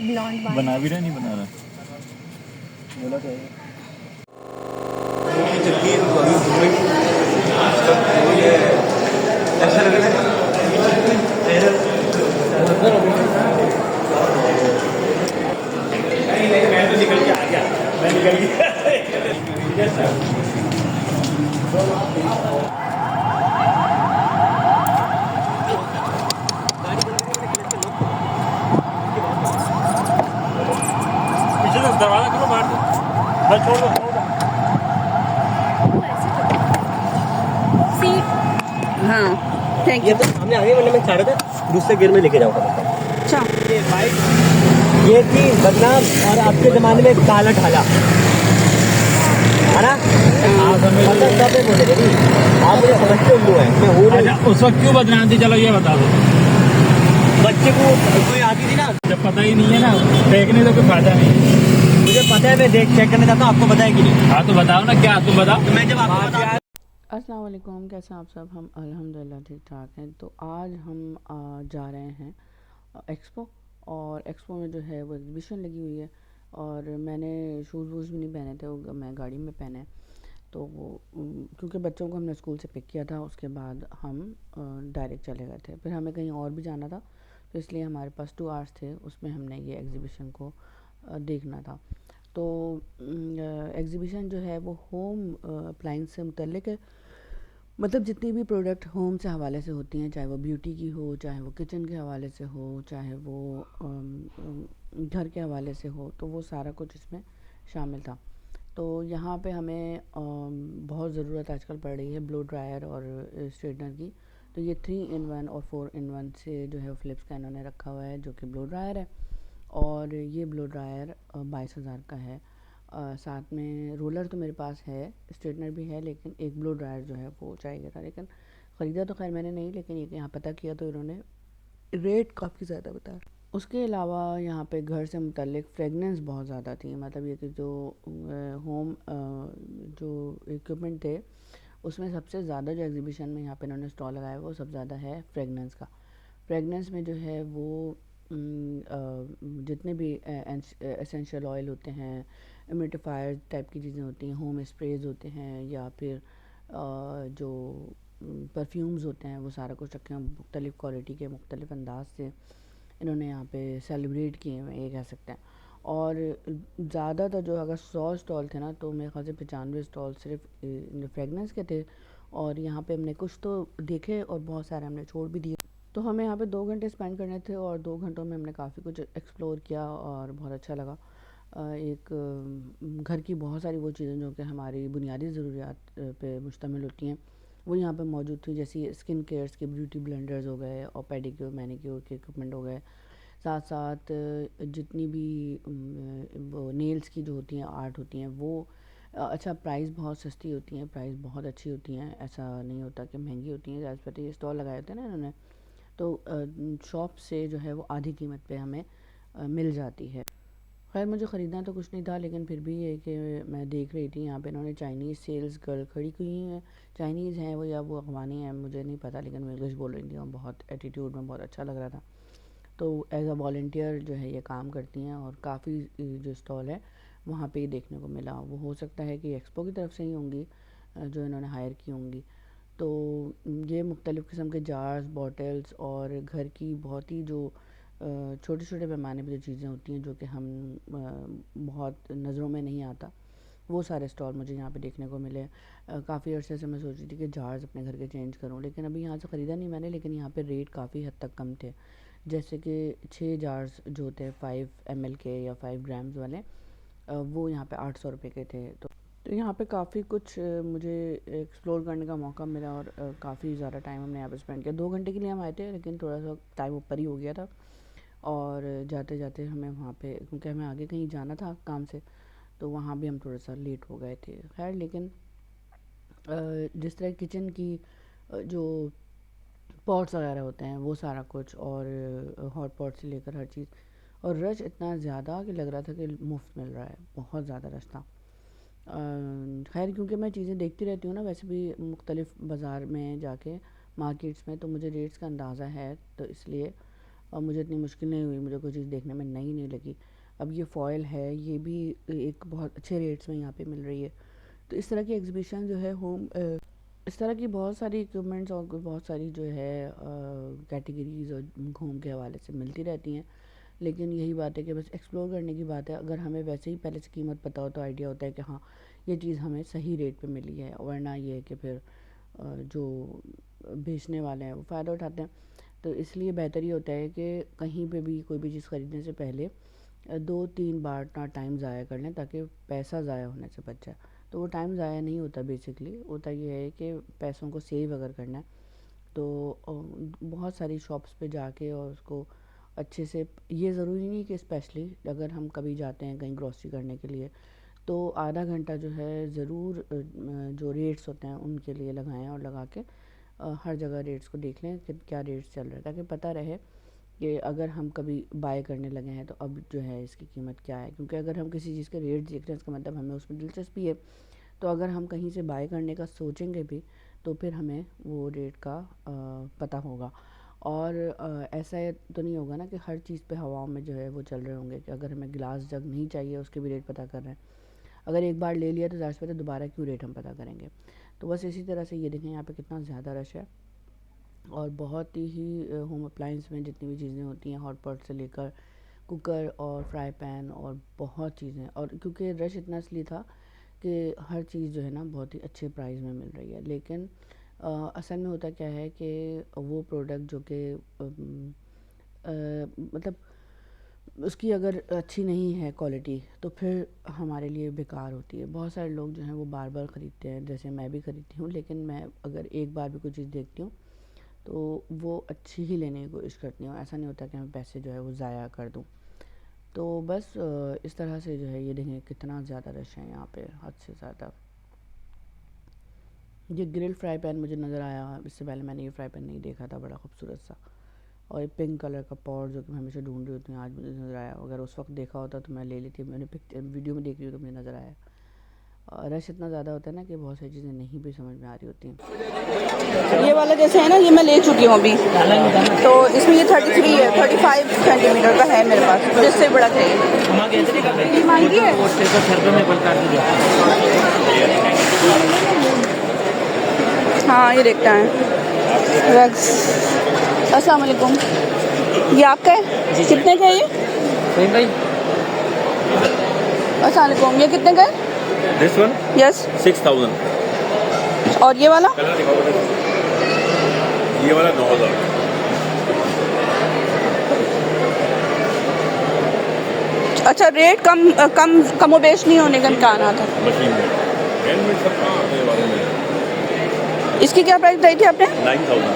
Blonde बाल। बना भी रहा नहीं बना रहा बोला तो ऐसा लग रहा है मैं तो निकल के आ गया मैं निकल गया दरवाजा करो बाहर से बस छोड़ दो सीट। हाँ थैंक ये यू। तो सामने आगे मतलब मैं चाह रहा था दूसरे गियर में लेके जाऊँगा अच्छा ये बाइक ये थी बदनाम और अब के ज़माने में काला ढाला है ना मतलब सब है बोले नहीं आप मुझे समझते उल्लू है मैं हूँ नहीं। अच्छा उस वक्त क्यों बदनाम थी चलो ये बता दो बच्चे को कोई आती थी ना जब पता ही नहीं है ना देखने तो कोई फायदा नहीं मुझे पता है मैं देख चेक करने जाता हूँ आपको पता है कि नहीं हाँ तो बताओ ना क्या तुम बताओ तो मैं जब आपको बता अस्सलाम वालेकुम, कैसे हैं आप सब। हम अल्हम्दुलिल्लाह ठीक ठाक हैं। तो आज हम जा रहे हैं एक्सपो, और एक्सपो में जो है वो एग्जीबिशन लगी हुई है और मैंने शूज़ वूज़ भी नहीं पहने थे, वो मैं गाड़ी में पहने। तो वो क्योंकि बच्चों को हमने स्कूल से पिक किया था, उसके बाद हम डायरेक्ट चले गए थे। फिर हमें कहीं और भी जाना था, तो इसलिए हमारे पास 2 आवर्स थे, उसमें हमने ये एग्ज़िबिशन को देखना था। तो एग्ज़िबिशन जो है वो होम अप्लाइंस से मुतल्लिक़ है, मतलब जितनी भी प्रोडक्ट होम से हवाले से होती हैं, चाहे वो ब्यूटी की हो, चाहे वो किचन के हवाले से हो, चाहे वो घर के हवाले से हो, तो वो सारा कुछ इसमें शामिल था। तो यहाँ पे हमें बहुत ज़रूरत आजकल पड़ रही है ब्लो ड्रायर और स्ट्रेटनर की। तो ये 3 in 1 और 4 in 1 से जो है फ़िलिप्स का इन्होंने रखा हुआ है, जो कि ब्लो ड्रायर है। और ये ब्लो ड्रायर 22,000 का है। साथ में रोलर तो मेरे पास है, स्ट्रेटनर भी है, लेकिन एक ब्लो ड्रायर जो है वो चाहिए था। लेकिन ख़रीदा तो खैर मैंने नहीं, लेकिन ये यहाँ पता किया तो इन्होंने रेट काफ़ी ज़्यादा बताया। उसके अलावा यहाँ पे घर से मुतल्लिक़ फ्रेगनेंस बहुत ज़्यादा थी, मतलब ये कि जो होम जो इक्विपमेंट थे उसमें सबसे ज़्यादा जो एग्जीबिशन में यहाँ पे इन्होंने स्टॉल लगाया है वो सबसे ज़्यादा है फ्रेगनेंस का। फ्रेगनेंस में जो है वो जितने भी एसेंशियल ऑयल होते हैं, इमिडिफायर टाइप की चीज़ें होती हैं, होम स्प्रेज होते हैं, या फिर जो परफ्यूम्स होते हैं, वो सारा कुछ रखे हैं मुख्तलिफ़ क्वालिटी के, मुख्तलिफ़ अंदाज से इन्होंने यहाँ पे सेलिब्रेट किए हैं, ये कह सकते हैं। और ज़्यादातर जो अगर 100 स्टॉल थे ना, तो मेरे ख्याल से 95 स्टॉल सिर्फ फ्रेगनेंस के थे। और यहाँ पे हमने कुछ तो देखे और बहुत सारे हमने छोड़ भी दिए। तो हमें यहाँ पे 2 घंटे स्पेंड करने थे और 2 घंटों में हमने काफ़ी कुछ एक्सप्लोर किया और बहुत अच्छा लगा। एक घर की बहुत सारी वो चीज़ें जो कि हमारी बुनियादी ज़रूरियात पे मुश्तमिल होती हैं, वो यहाँ पे मौजूद थी। जैसे स्किन केयर्स के ब्यूटी ब्लेंडर्स हो गए और पेडिक्योर मैनिक्योर के इक्विपमेंट हो गए। साथ साथ जितनी भी वो नेल्स की जो होती हैं आर्ट होती हैं, वो अच्छा प्राइस बहुत सस्ती होती हैं, प्राइस बहुत अच्छी होती हैं, ऐसा नहीं होता कि महंगी होती हैं। ज़्यादा पता ये स्टॉल लगाए होते हैं ना इन्होंने, तो शॉप से जो है वो आधी कीमत पे हमें मिल जाती है। खैर मुझे ख़रीदना तो कुछ नहीं था, लेकिन फिर भी ये कि मैं देख रही थी यहाँ पे इन्होंने चाइनीज़ सेल्स गर्ल खड़ी हुई हैं। चाइनीज़ हैं वो या वो अफ़गानी हैं मुझे नहीं पता, लेकिन वो इंग्लिश बोल रही थी और बहुत एटीट्यूड में बहुत अच्छा लग रहा था। तो एज अ वॉल्टियर जो है ये काम करती हैं, और काफ़ी जो स्टॉल है वहाँ पे ही देखने को मिला। वो हो सकता है कि एक्सपो की तरफ से ही होंगी जो इन्होंने हायर की होंगी। तो ये मुख्तलिफ़ किस्म के जार्स, बॉटल्स और घर की बहुत ही जो छोटे छोटे पैमाने पे जो चीज़ें होती हैं, जो कि हम बहुत नज़रों में नहीं आता, वो सारे स्टॉल मुझे यहाँ पे देखने को मिले। काफ़ी अर्से से मैं सोच रही थी कि जार्स अपने घर के चेंज करूँ, लेकिन अभी यहाँ से ख़रीदा नहीं मैंने। लेकिन यहाँ पे रेट काफ़ी हद तक कम थे। जैसे कि 6 जार्स जो होते हैं 5 ml के या 5 ग्राम्स वाले, वो यहाँ पे 800 रुपये के थे। तो यहाँ पे काफ़ी कुछ मुझे एक्सप्लोर करने का मौका मिला, और काफ़ी ज़्यादा टाइम हमने यहाँ पे स्पेंड किया। 2 घंटे के लिए हम आए थे, लेकिन थोड़ा सा टाइम ऊपर ही हो गया था। और जाते जाते हमें वहाँ पे, क्योंकि हमें आगे कहीं जाना था काम से, तो वहाँ भी हम थोड़ा सा लेट हो गए थे। खैर लेकिन जिस तरह किचन की जो पॉट्स वगैरह होते हैं वो सारा कुछ, और हॉट पॉट से लेकर हर चीज़, और रश इतना ज़्यादा कि लग रहा था कि मुफ्त मिल रहा है, बहुत ज़्यादा रश था। खैर क्योंकि मैं चीज़ें देखती रहती हूँ ना वैसे भी मुख्तलिफ़ बाज़ार में जाके, मार्केट्स में, तो मुझे रेट्स का अंदाज़ा है, तो इसलिए और मुझे इतनी मुश्किल नहीं हुई, मुझे कोई चीज़ देखने में नई नहीं लगी। अब ये फ़ॉयल है, ये भी एक बहुत अच्छे रेट्स में यहाँ पे मिल रही है। तो इस तरह की एग्जीबिशन जो है होम इस तरह की बहुत सारी इक्विपमेंट्स और बहुत सारी जो है कैटेगरीज़ और होम के हवाले से मिलती रहती हैं। लेकिन यही बात है कि बस एक्सप्लोर करने की बात है। अगर हमें वैसे ही पहले से कीमत पता हो तो आइडिया होता है कि हाँ ये चीज़ हमें सही रेट पे मिली है, वरना ये है कि फिर जो बेचने वाले हैं वो फ़ायदा उठाते हैं। तो इसलिए बेहतर ये होता है कि कहीं पे भी कोई भी चीज़ ख़रीदने से पहले 2-3 बार ना टाइम ज़ाया कर लें, ताकि पैसा ज़ाया होने से बच जाए। तो वो टाइम ज़ाया नहीं होता, बेसिकली होता ये है कि पैसों को सेव अगर करना है तो बहुत सारी शॉप्स पे जाके और उसको अच्छे से, ये ज़रूरी नहीं कि स्पेशली अगर हम कभी जाते हैं कहीं ग्रॉसरी करने के लिए तो आधा घंटा जो है ज़रूर जो रेट्स होते हैं उनके लिए लगाएं, और लगा के हर जगह रेट्स को देख लें कि क्या रेट्स चल रहे हैं, ताकि पता रहे कि अगर हम कभी बाय करने लगे हैं तो अब जो है इसकी कीमत क्या है। क्योंकि अगर हम किसी चीज़ के रेट देख रहे हैं इसका मतलब हमें उसमें दिलचस्पी है। तो अगर हम कहीं से बाय करने का सोचेंगे भी तो फिर हमें वो रेट का पता होगा। और ऐसा तो नहीं होगा ना कि हर चीज़ पे हवाओं में जो है वो चल रहे होंगे, कि अगर हमें गिलास जग नहीं चाहिए उसके भी रेट पता कर रहे हैं। अगर एक बार ले लिया तो ज़ाहिर सी बात है दोबारा क्यों रेट हम पता करेंगे। तो बस इसी तरह से ये देखें यहाँ पे कितना ज़्यादा रश है, और बहुत ही होम अप्लाइंस में जितनी भी चीज़ें होती हैं, हॉट पॉट से लेकर कुकर और फ्राई पैन और बहुत चीज़ें, और क्योंकि रश इतना इसलिए था कि हर चीज़ जो है ना बहुत ही अच्छे प्राइस में मिल रही है। लेकिन असल में होता क्या है कि वो प्रोडक्ट जो कि मतलब उसकी अगर अच्छी नहीं है क्वालिटी तो फिर हमारे लिए बेकार होती है। बहुत सारे लोग जो हैं वो बार बार ख़रीदते हैं, जैसे मैं भी ख़रीदती हूँ, लेकिन मैं अगर एक बार भी कोई चीज़ देखती हूँ तो वो अच्छी ही लेने की कोशिश करती हूँ। ऐसा नहीं होता कि मैं पैसे जो है वो ज़ाया कर दूँ। तो बस इस तरह से जो है ये देखें कितना ज़्यादा रश है यहाँ पे, हद से ज़्यादा। ये ग्रिल फ्राई पैन मुझे नज़र आया, इससे पहले मैंने ये फ्राई पैन नहीं देखा था, बड़ा खूबसूरत सा। और ये पिंक कलर का पॉट जो कि मैं हमेशा ढूंढ रही होती हूँ, आज मुझे नज़र आया। अगर उस वक्त देखा होता तो मैं ले लेती, मैंने वीडियो में देख रही हूँ तो मुझे नज़र आया। और रश इतना ज़्यादा होता है ना कि बहुत सारी चीज़ें नहीं भी समझ में आ रही होती हैं। ये वाला जैसे है ना, ये मैं ले चुकी हूँ अभी, तो इसमें ये 33 है, 35 सेंटीमीटर का है मेरे पास, मुझे इससे बड़ा चाहिए। ये महंगी है। हाँ ये देखता है रग्स। अस्सलाम वालेकुम, ये आपका है? कितने का है ये? अस्सलाम वालेकुम, ये कितने का है? This one? यस 6,000. और ये वाला? ये वाला 9,000. अच्छा, रेट कम बेश नहीं होने का इम्कान आता। मशीन में हैंडमेड सब कहाँ आने वाले हैं। इसकी क्या प्राइस बताई थी आपने? 9,000.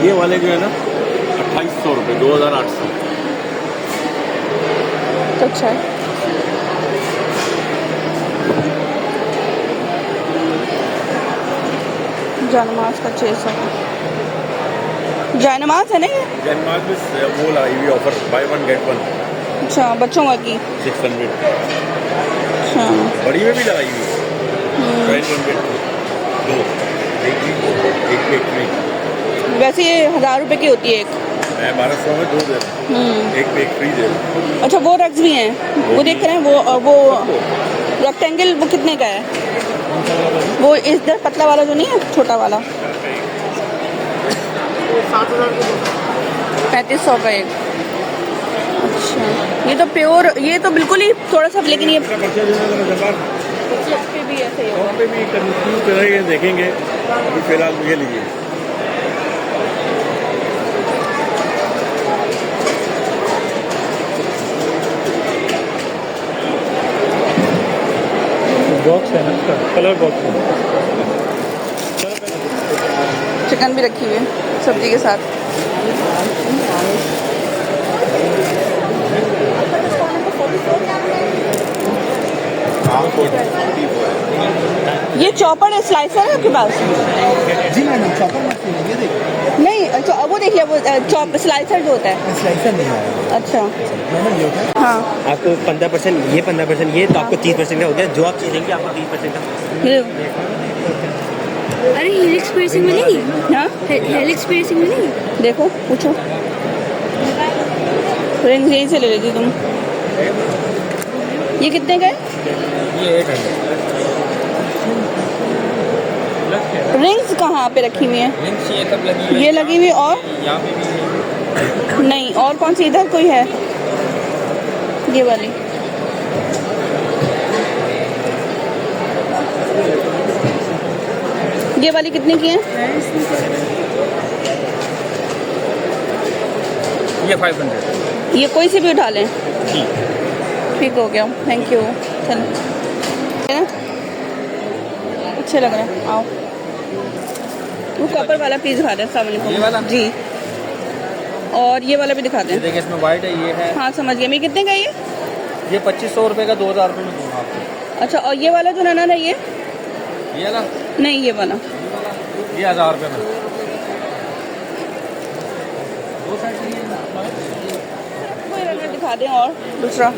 ये वाले जो है ना 2,800 रुपये, 2,800. अच्छा है। जानमाज का 600 जानमाज है ना ये? जानमाज में वो लाई हुई offer, by one get one. अच्छा, बच्चों का की 600. अच्छा, बड़ी में भी लगाई हुई, बाय वन गेट दो, एक फ्री. वैसे ये 1,000 रुपये की होती है एक। मैं 1,200 में 2 दे रहा हूँ, एक पे एक फ्री दे रहा हूँ. अच्छा, वो रग्स भी हैं, वो देख रहे हैं, वो रेक्टेंगल वो कितने का है? वो इधर पतला वाला जो नहीं है, छोटा वाला 3,500 का एक। अच्छा, ये तो प्योर, ये तो बिल्कुल ही थोड़ा सा, लेकिन ये पे भी ऐसे ही होगा। पे भी कंफ्यूज करेंगे, देखेंगे. अभी फिलहाल ये लीजिए. बॉक्स है ना इसका, कलर बॉक्स है. चिकन भी रखी हुई है सब्जी के साथ। ये चॉपर है, स्लाइसर है आपके पास? जी मैडम, चॉपर मशीन है, ये देखिए. नहीं, अच्छा वो देखिए, वो चॉप स्लाइसर जो होता है। स्लाइसर नहीं आया. अच्छा मैडम ये होता है, हाँ, आपको 15%, ये 15%, ये तो आपको 30% का हो गया. जो आप चीज़ लेंगे आपको 30% का. ये अरे हेलिक्स piercing मिलेगी? हाँ हेलिक्स piercing मिलेगी? देखो पूछो, रिंग यहीं से ले लेती तुम। ये कितने का है? ये 800। रिंग्स कहाँ पे रखी हुई हैं? लिंक्स ये तब लगी हुई ये लगी हुई और यहाँ पे भी नहीं, और कौन सी इधर कोई है? ये वाली ये वाली कितने की है? ये 500। ये कोई सी भी उठा लें। ठीक। ठीक हो गया, थैंक यू। चल है ना, अच्छे लग रहे हैं। आओ, वो कॉपर वाला पीस दिखा दें। अस्सलाम वालेकुम। ये वाला? जी, और ये वाला भी दिखा दें। ये देखिए इसमें वाइट है, ये है। हाँ समझ गए। मैं कितने का है ये? ये 2500 रुपये का 2000 रुपये में दूंगा आपको। अच्छा, और ये वाला जो ननन है ये? ये वाला? नहीं, ये वाला ये 1000 रुपये में। कोई रनर दिखा दें और दूसरा।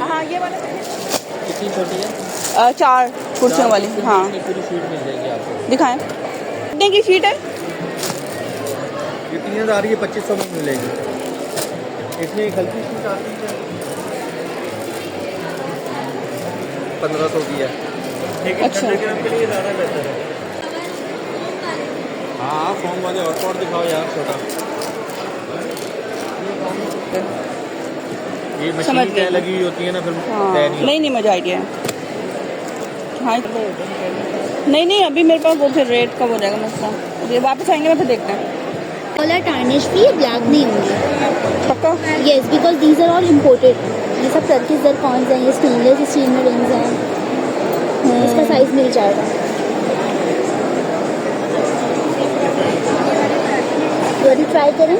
हाँ ये वाला कितनी छोटी है? 4 कुर्सियों वाली। हाँ पूरी शीट मिल जाएगी आपको। दिखाएं, कितने की शीट है? ये 3000 ये 2500 में मिलेगी। इसमें एक हल्की शीट आती है 1500 की है। अच्छा, के लिए ज़्यादा बेहतर है। हाँ फोम वाले और कॉर्ड दिखाओ यार छोटा। ये समझ मशीन गई। क्या लगी हुई होती है ना, फिर हाँ तय नहीं नहीं मुझे आइडिया है। हाँ नहीं, अभी मेरे पास वो फिर रेट कब हो जाएगा मसला। ये वापस आएंगे ना, फिर देखते हैं। कलर टार्निश भी ब्लैक नहीं होंगे। पक्का? Yes, because these are all imported. ये सब टर्किश जरकॉन्स हैं, ये स्टेनलेस स्टील में रिंग्स हैं। इसका साइज मिल जाएगा। ये ट्राई करें।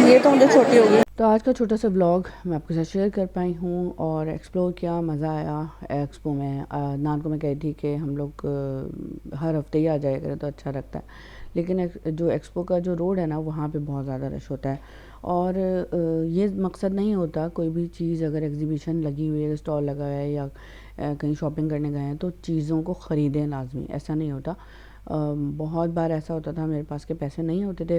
ये तो मुझे छोटी होगी। तो आज का छोटा सा ब्लॉग मैं आपके साथ शेयर कर पाई हूँ और एक्सप्लोर किया, मज़ा आया एक्सपो में। नान को मैं कही थी कि हम लोग हर हफ्ते ही आ जाया करें तो अच्छा लगता है, लेकिन जो एक्सपो का जो रोड है ना, वहाँ पे बहुत ज़्यादा रश होता है। और ये मकसद नहीं होता कोई भी चीज़, अगर एग्जीबिशन लगी हुई है, स्टॉल लगा है या कहीं शॉपिंग करने गए हैं तो चीज़ों को ख़रीदें लाजमी, ऐसा नहीं होता। बहुत बार ऐसा होता था, मेरे पास के पैसे नहीं होते थे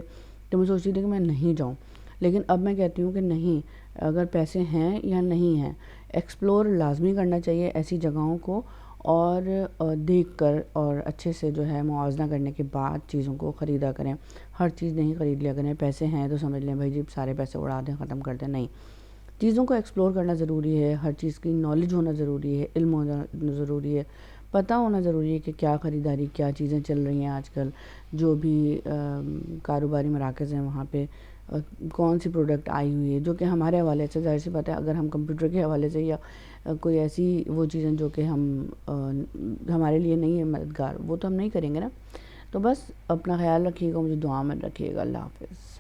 तो मैं सोचती थी कि मैं नहीं जाऊँ, लेकिन अब मैं कहती हूँ कि नहीं, अगर पैसे हैं या नहीं हैं, एक्सप्लोर लाजमी करना चाहिए ऐसी जगहों को, और देखकर और अच्छे से जो है मुआवजा करने के बाद चीज़ों को ख़रीदा करें। हर चीज़ नहीं ख़रीद लिया करें। पैसे हैं तो समझ लें भाई जी सारे पैसे उड़ा दें, ख़त्म कर दें, नहीं। चीज़ों को एक्सप्लोर करना ज़रूरी है, हर चीज़ की नॉलेज होना ज़रूरी है, इल्म होना ज़रूरी है, पता होना ज़रूरी है कि क्या ख़रीदारी, क्या चीज़ें चल रही हैं आजकल। जो भी कारोबारी मराकज़ हैं वहाँ पे कौन सी प्रोडक्ट आई हुई है जो कि हमारे हवाले से, ज़ाहिर सी बात है, अगर हम कंप्यूटर के हवाले से या कोई ऐसी वो चीज़ें जो कि हम हमारे लिए नहीं है मददगार, वो तो हम नहीं करेंगे ना। तो बस अपना ख्याल रखिएगा, मुझे दुआ में रखिएगा। अल्लाह हाफ़िज़।